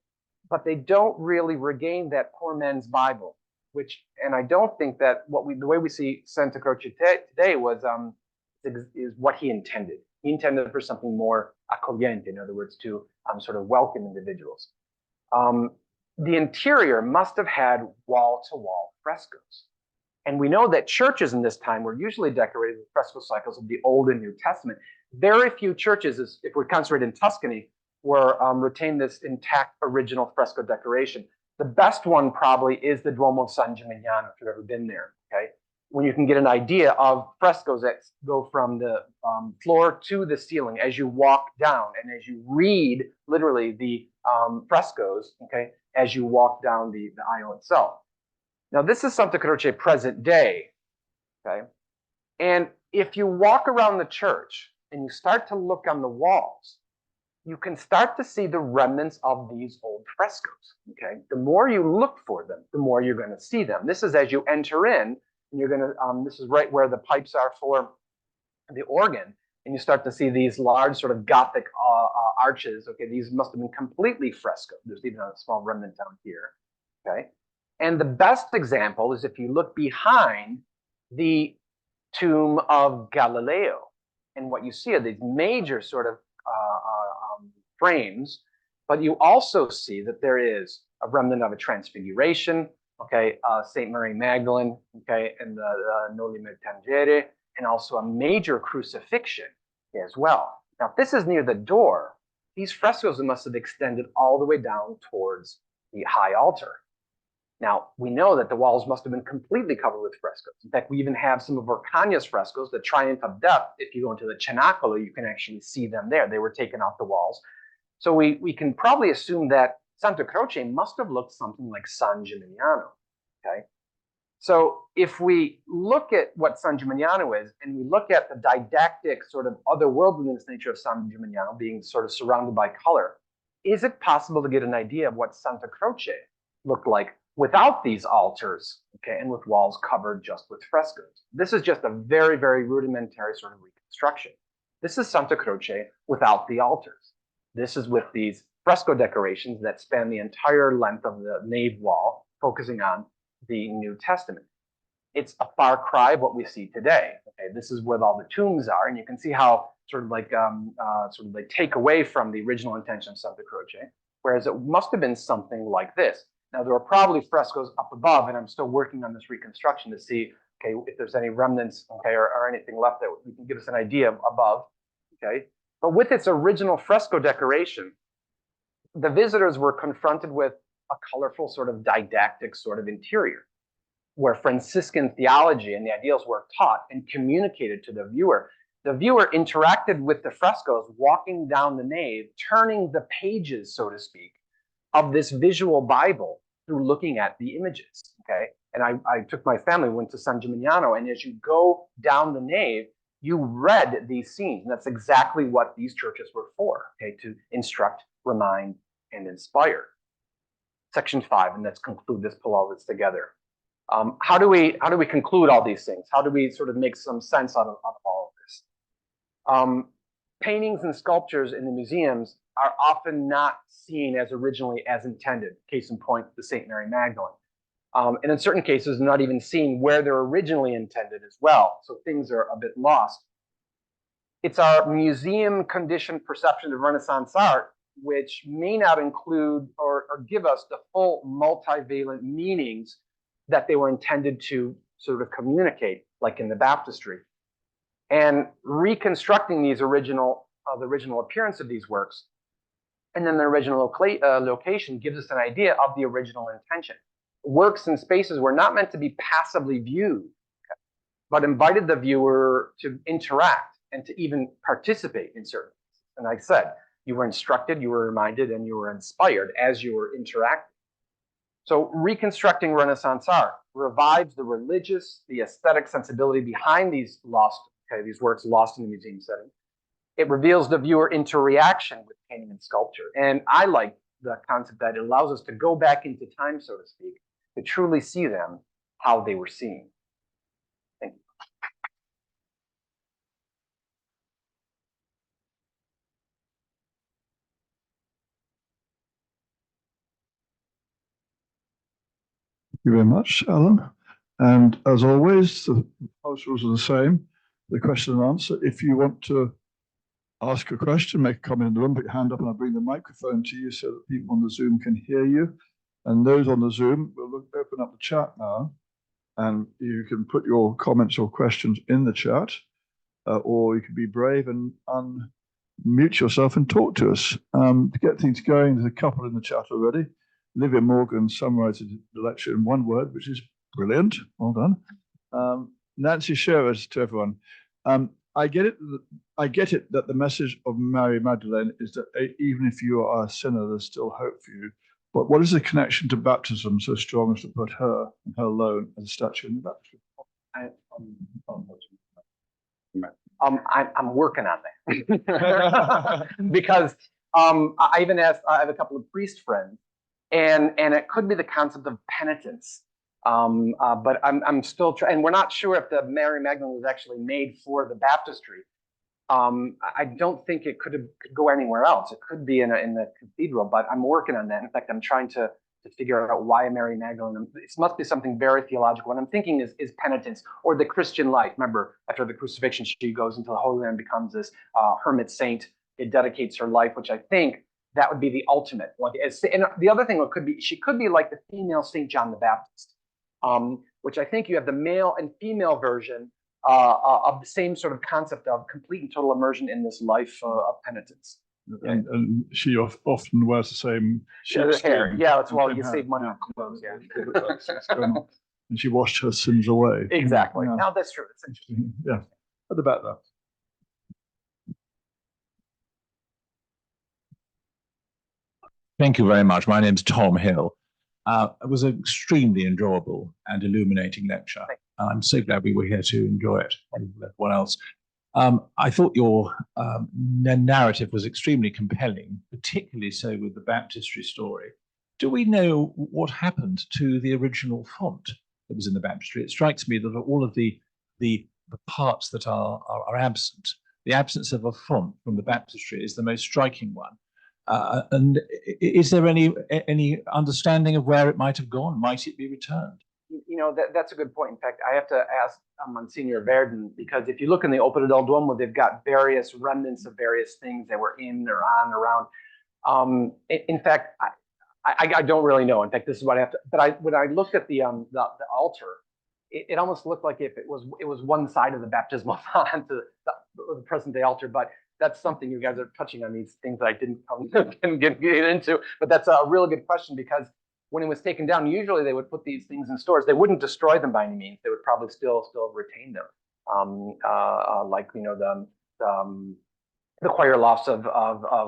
but they don't really regain that poor man's Bible, and I don't think that the way we see Santa Croce today is what he intended. He intended for something more accogliente, in other words, to sort of welcome individuals. The interior must have had wall-to-wall frescoes. And we know that churches in this time were usually decorated with fresco cycles of the Old and New Testament. Very few churches, if we're concentrated in Tuscany, retained this intact original fresco decoration. The best one probably is the Duomo of San Gimignano, if you've ever been there, okay? When you can get an idea of frescoes that go from the floor to the ceiling as you walk down, and as you read literally the frescoes, okay, as you walk down the aisle itself. Now, this is Santa Croce present day, okay? And if you walk around the church and you start to look on the walls, you can start to see the remnants of these old frescoes, okay? The more you look for them, the more you're going to see them. This is as you enter in, and you're going to, this is right where the pipes are for the organ, and you start to see these large sort of Gothic arches, okay? These must have been completely fresco. There's even a small remnant down here, okay? And the best example is if you look behind the tomb of Galileo, and what you see are these major sort of frames, but you also see that there is a remnant of a transfiguration, okay, Saint Mary Magdalene, okay, and the Noli Me Tangere, and also a major crucifixion as well. Now, if this is near the door, these frescoes must have extended all the way down towards the high altar. Now, we know that the walls must have been completely covered with frescoes. In fact, we even have some of Orcagna's frescoes, the Triumph of Death. If you go into the Cenacolo, you can actually see them there. They were taken off the walls. So we can probably assume that Santa Croce must have looked something like San Gimignano, okay? So if we look at what San Gimignano is, and we look at the didactic sort of otherworldliness nature of San Gimignano being sort of surrounded by color, is it possible to get an idea of what Santa Croce looked like without these altars, okay, and with walls covered just with frescoes? This is just a very, very rudimentary sort of reconstruction. This is Santa Croce without the altars. This is with these fresco decorations that span the entire length of the nave wall, focusing on the New Testament. It's a far cry of what we see today. Okay, this is where all the tombs are, and you can see how sort of like they take away from the original intention of Santa Croce, whereas it must have been something like this. Now there are probably frescoes up above, and I'm still working on this reconstruction to see, okay, if there's any remnants, okay, or anything left that we can give us an idea of above, okay. But with its original fresco decoration, the visitors were confronted with a colorful sort of didactic sort of interior, where Franciscan theology and the ideals were taught and communicated to the viewer. The viewer interacted with the frescoes, walking down the nave, turning the pages, so to speak, of this visual Bible through looking at the images, okay? And I took my family, went to San Gimignano, and as you go down the nave, you read these scenes, and that's exactly what these churches were for, okay, to instruct, remind, and inspire. Section 5, and let's conclude this, pull all this together. How do we conclude all these things? How do we sort of make some sense out of all of this? Paintings and sculptures in the museums are often not seen as originally as intended. Case in point, the St. Mary Magdalene. And in certain cases, not even seen where they're originally intended as well. So things are a bit lost. It's our museum-conditioned perception of Renaissance art which may not include or give us the full multivalent meanings that they were intended to sort of communicate, like in the baptistry. And reconstructing these the original appearance of these works, and then the original location gives us an idea of the original intention. Works and spaces were not meant to be passively viewed, but invited the viewer to interact and to even participate in certain cases. And like I said, you were instructed, you were reminded, and you were inspired as you were interacting. So reconstructing Renaissance art revives the religious, the aesthetic sensibility behind these these works lost in the museum setting. It reveals the viewer into reaction with painting and sculpture. And I like the concept that it allows us to go back into time, so to speak, to truly see them how they were seen. Thank you. Thank you very much, Alan. And as always, the house rules are the same. The question and answer. If you want to ask a question, make a comment in the room, put your hand up and I'll bring the microphone to you so that people on the Zoom can hear you. And those on the Zoom, we'll open up the chat now. And you can put your comments or questions in the chat, or you can be brave and unmute yourself and talk to us. To get things going, there's a couple in the chat already. Olivia Morgan summarized the lecture in one word, which is brilliant. Well done. Nancy Sherrod to everyone. I get it that the message of Mary Magdalene is that even if you are a sinner, there's still hope for you. But what is the connection to baptism so strong as to put her and her alone as a statue in the baptistry? I'm working on that because I even asked. I have a couple of priest friends, and it could be the concept of penitence. But I'm still trying, and we're not sure if the Mary Magdalene was actually made for the baptistry. I don't think it could go anywhere else. It could be in the cathedral, but I'm working on that. In fact, I'm trying to figure out why Mary Magdalene. It must be something very theological. What I'm thinking is penitence or the Christian life. Remember, after the crucifixion, she goes into the Holy Land, becomes this hermit saint. It dedicates her life, which I think that would be the ultimate. And the other thing could be, she could be like the female Saint John the Baptist, which I think you have the male and female version of the same sort of concept of complete and total immersion in this life of penitence. And she often wears the same hair. Yeah, it's well, you save money on clothes. Yeah. And she washed her sins away. Exactly. Yeah. Now that's true. It's interesting. Yeah. At the back there. Thank you very much. My name's Tom Hill. It was an extremely enjoyable and illuminating lecture. I'm so glad we were here to enjoy it, and everyone else. I thought your narrative was extremely compelling, particularly so with the baptistry story. Do we know what happened to the original font that was in the baptistry? It strikes me that all of the parts that are absent, the absence of a font from the baptistry is the most striking one. And is there any understanding of where it might have gone? Might it be returned? You know, that's a good point. In fact, I have to ask Monsignor Verdon, because if you look in the Opera del Duomo, they've got various remnants of various things that were in or on or around. In fact, I don't really know. In fact, this is what I have to. But when I looked at the altar, it almost looked like if it was one side of the baptismal font to the present day altar. But that's something you guys are touching on, these things that I didn't get into. But that's a really good question, because when it was taken down, usually they would put these things in stores. They wouldn't destroy them by any means. They would probably still retain them, like, you know, the choir lofts of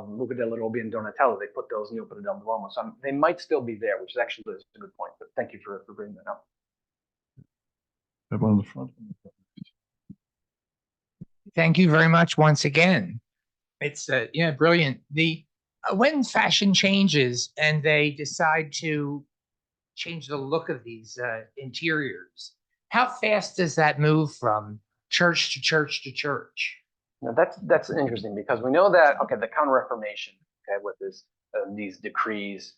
Luca della Robbia and Donatello. They put those in the Opera del Duomo, so they might still be there, which is actually a good point. But thank you for bringing that up. Everyone on the front. Thank you very much once again. It's yeah, brilliant. When fashion changes and they decide to change the look of these interiors, how fast does that move from church to church to church? Now that's interesting, because we know that, okay, the Counter-Reformation, okay, with these decrees.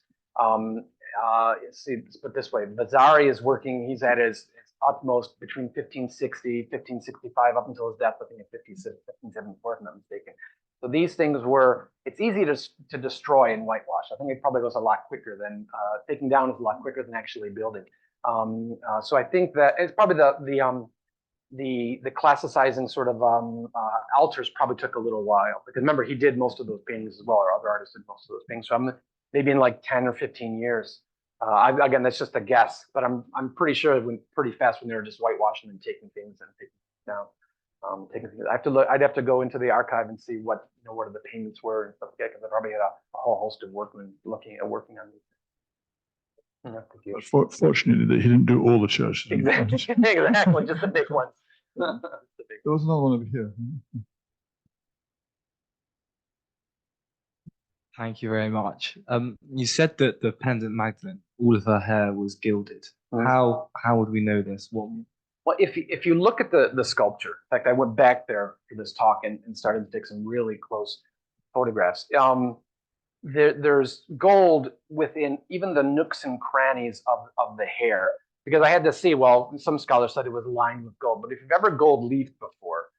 See, let's put it this way: Vasari is working. He's at his utmost between 1560, 1565, up until his death, I think in 1574, if I'm not mistaken. So these things it's easy to destroy and whitewash. I think it probably goes a lot quicker than, taking down is a lot quicker than actually building. So I think that it's probably the classicizing sort of altars probably took a little while, because remember, he did most of those paintings as well, or other artists did most of those paintings. So maybe in like 10 or 15 years. Again, that's just a guess, but I'm pretty sure it went pretty fast when they were just whitewashing and taking things down. I'd have to go into the archive and see what are the payments were and stuff like that, because I probably had a whole host of working on these. Fortunately, that he didn't do all the churches. Exactly, just the big ones. There was another one over here. Thank you very much. You said that the pendant Magdalene, all of her hair was gilded. How would we know this? Well, if you look at the sculpture, in fact, I went back there for this talk and started to take some really close photographs. There's gold within even the nooks and crannies of the hair, because I had to see, well, some scholars said it was lined with gold, but if you've ever gold leafed before,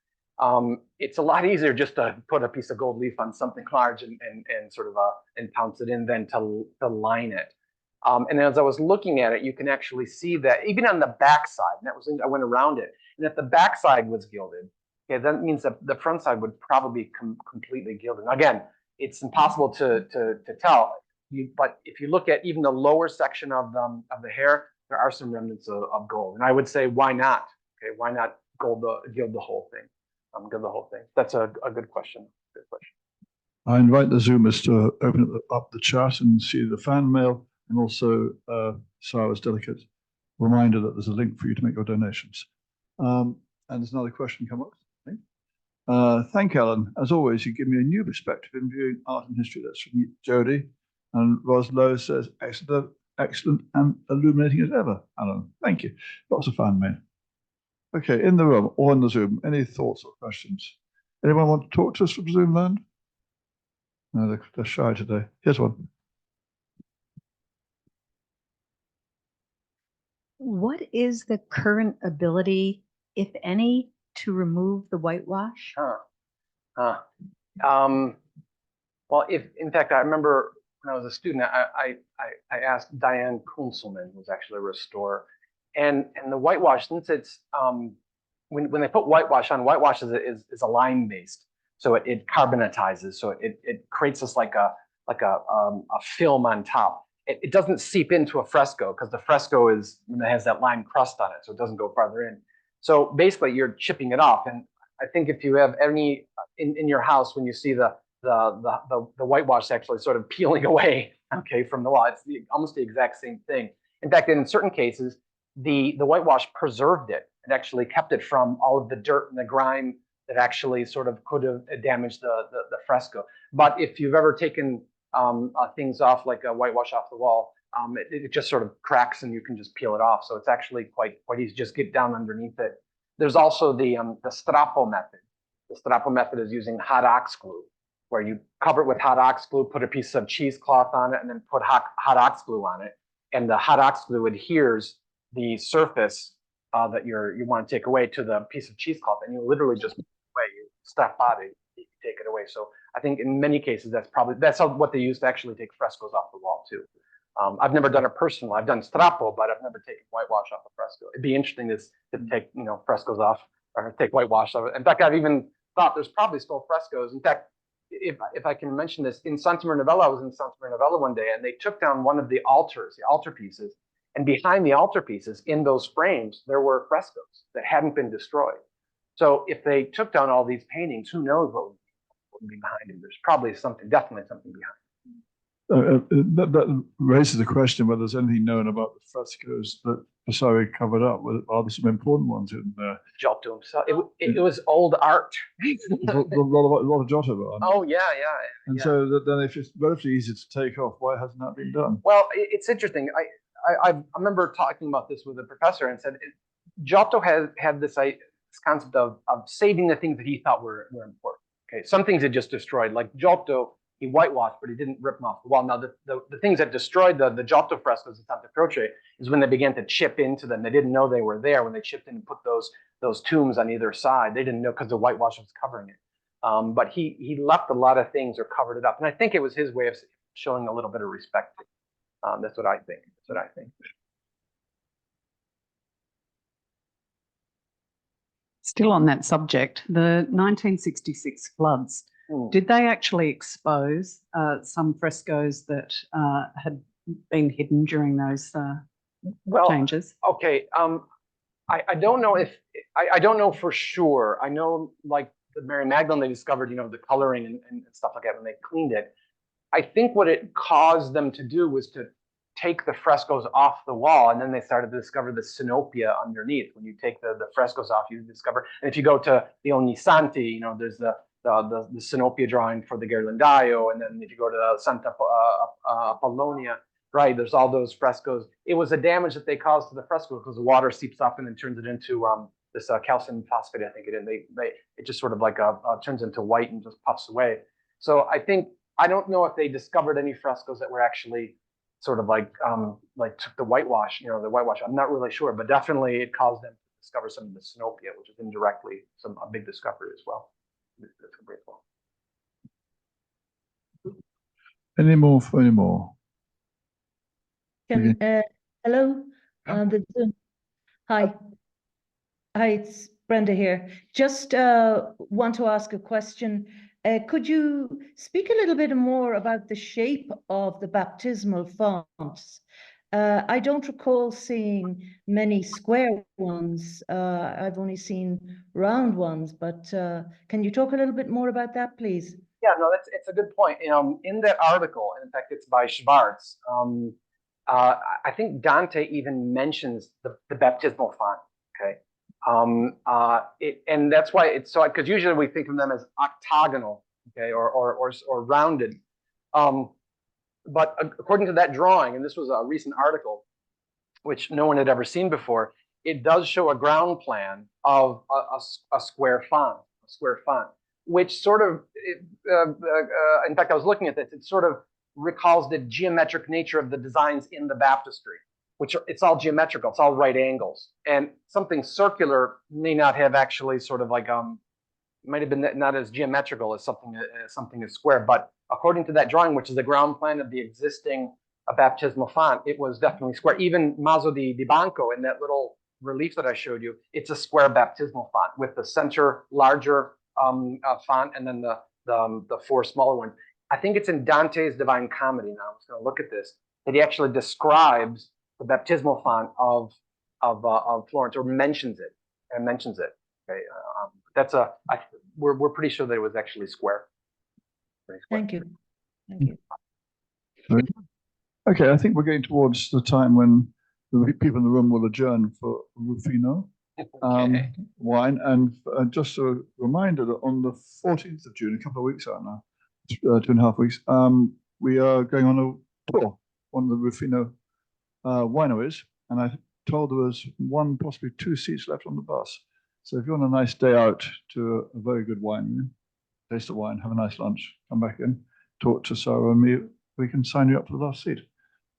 it's a lot easier just to put a piece of gold leaf on something large and sort of and pounce it in than to line it. And as I was looking at it, you can actually see that even on the backside, and I went around it, and if the backside was gilded, okay, that means that the front side would probably be completely gilded. Now, again, it's impossible to tell, but if you look at even the lower section of the hair, there are some remnants of gold. And I would say, why not? Okay, why not gild the whole thing? Gild the whole thing. That's a good question. Good question. I invite the Zoomers to open up the chat and see the fan mail, and also Sarah's delicate reminder that there's a link for you to make your donations. And there's another question come up. Thank you, Alan. As always, you give me a new perspective in viewing art and history. That's from Jody. And Ros Lowe says, excellent and illuminating as ever, Alan. Thank you. Lots of fan mail. Okay, in the room or in the Zoom, any thoughts or questions? Anyone want to talk to us from Zoom land? No, they're shy today. Here's one. What is the current ability, if any, to remove the whitewash? Well, in fact, I remember when I was a student, I asked Diane Kunzelman, who's actually a restorer, and the whitewash, since it's when they put whitewash on, whitewash is a lime based, so it carbonatizes, so it creates this like a film on top. It doesn't seep into a fresco, because the fresco has that lime crust on it, so it doesn't go farther in. So basically, you're chipping it off. And I think if you have any in your house, when you see the whitewash actually sort of peeling away, okay, from the wall. It's almost the exact same thing. In fact, in certain cases, the whitewash preserved it. It actually kept it from all of the dirt and the grime that actually sort of could have damaged the fresco. But if you've ever taken things off, like a whitewash off the wall, it just sort of cracks and you can just peel it off. So it's actually quite easy. Just get down underneath it. There's also the strappo method. The strappo method is using hot ox glue, where you cover it with hot ox glue, put a piece of cheesecloth on it, and then put hot ox glue on it. And the hot ox glue adheres the surface that you want to take away to the piece of cheesecloth, and you literally just you step on it, you take it away. So I think in many cases that's what they use to actually take frescoes off the wall too. I've never done it personally. I've done strappo, but I've never taken whitewash off a fresco. It'd be interesting to take frescoes off or take whitewash off it. In fact, I've even thought there's probably still frescoes. In fact, if I can mention this, in Santa Maria Novella, I was in Santa Maria Novella one day, and they took down one of the altars, the altar pieces, and behind the altar pieces, in those frames, there were frescoes that hadn't been destroyed. So if they took down all these paintings, who knows what would be behind them? There's probably definitely something behind. That raises the question whether there's anything known about the frescoes that Vasari covered up. Are there some important ones in there? Giotto himself. It was old art. a lot of Giotto. Oh yeah. And so then, if it's relatively easy to take off, why hasn't that been done? Well, it's interesting. I remember talking about this with a professor and said Giotto had this concept of saving the things that he thought were important. Okay, some things it just destroyed, like Giotto. He whitewashed, but he didn't rip them off the wall. Now, the things that destroyed the Giotto frescoes at Santa Croce is when they began to chip into them. They didn't know they were there when they chipped in and put those tombs on either side. They didn't know because the whitewash was covering it. But he left a lot of things or covered it up. And I think it was his way of showing a little bit of respect. That's what I think. Still on that subject, the 1966 floods, did they actually expose some frescoes that had been hidden during those changes? Okay. I don't know I don't know for sure. I know, like the Mary Magdalene, they discovered, the coloring and stuff like that when they cleaned it. I think what it caused them to do was to take the frescoes off the wall, and then they started to discover the synopia underneath. When you take the frescoes off, you discover. And if you go to the Ognissanti, there's the synopia drawing for the Ghirlandaio, and then if you go to Santa Apollonia, right, there's all those frescoes. It was a damage that they caused to the fresco because the water seeps up and then turns it into this calcium phosphate, I think it is. It just sort of like turns into white and just puffs away. So I don't know if they discovered any frescoes that were actually sort of like took the whitewash, the whitewash. I'm not really sure, but definitely it caused them to discover some of the synopia, which is indirectly a big discovery as well. Any more? Hello. Hi, it's Brenda here. Just want to ask a question. Could you speak a little bit more about the shape of the baptismal fonts? I don't recall seeing many square ones. I've only seen round ones, but can you talk a little bit more about that, please? Yeah, no, it's a good point. In that article, and in fact, it's by Schwartz. I think Dante even mentions the baptismal font. Okay, and that's why it's so, because usually we think of them as octagonal, okay, or rounded. But according to that drawing, and this was a recent article, which no one had ever seen before, it does show a ground plan of a square font, which sort of, in fact, I was looking at this, it sort of recalls the geometric nature of the designs in the baptistry, it's all geometrical, it's all right angles. And something circular may not have actually sort of like, might have been not as geometrical as something is square, but according to that drawing, which is the ground plan of the existing baptismal font, it was definitely square. Even Maso di Banco, in that little relief that I showed you, it's a square baptismal font with the center larger font and then the four smaller ones. I think it's in Dante's Divine Comedy. Now I'm just going to look at this, that he actually describes the baptismal font of Florence, or mentions it. Okay, we're pretty sure that it was actually square. Thank you. Okay, I think we're getting towards the time when the people in the room will adjourn for Rufino Okay. wine. And just a reminder that on the 14th of June, a couple of weeks out now, 2.5 weeks, we are going on a tour, one of the Rufino wineries. And I told there was one, possibly two seats left on the bus. So if you want a nice day out to a very good winery, taste the wine, have a nice lunch, come back in, talk to Sarah and me, we can sign you up for the last seat.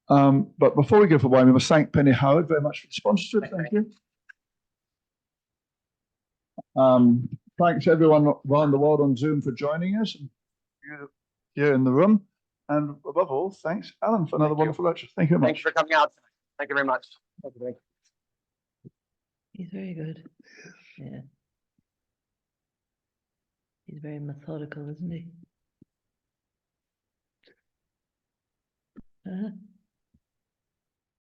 But before we go for wine, we must thank Penny Howard very much for the sponsorship. Thank you. Thanks everyone around the world on Zoom for joining us, and you here in the room. And above all, thanks, Alan, for another wonderful lecture. Thank you very much. Thank you for coming out tonight. Thank you very much. Thank you. He's very good. Yeah. He's very methodical, isn't he?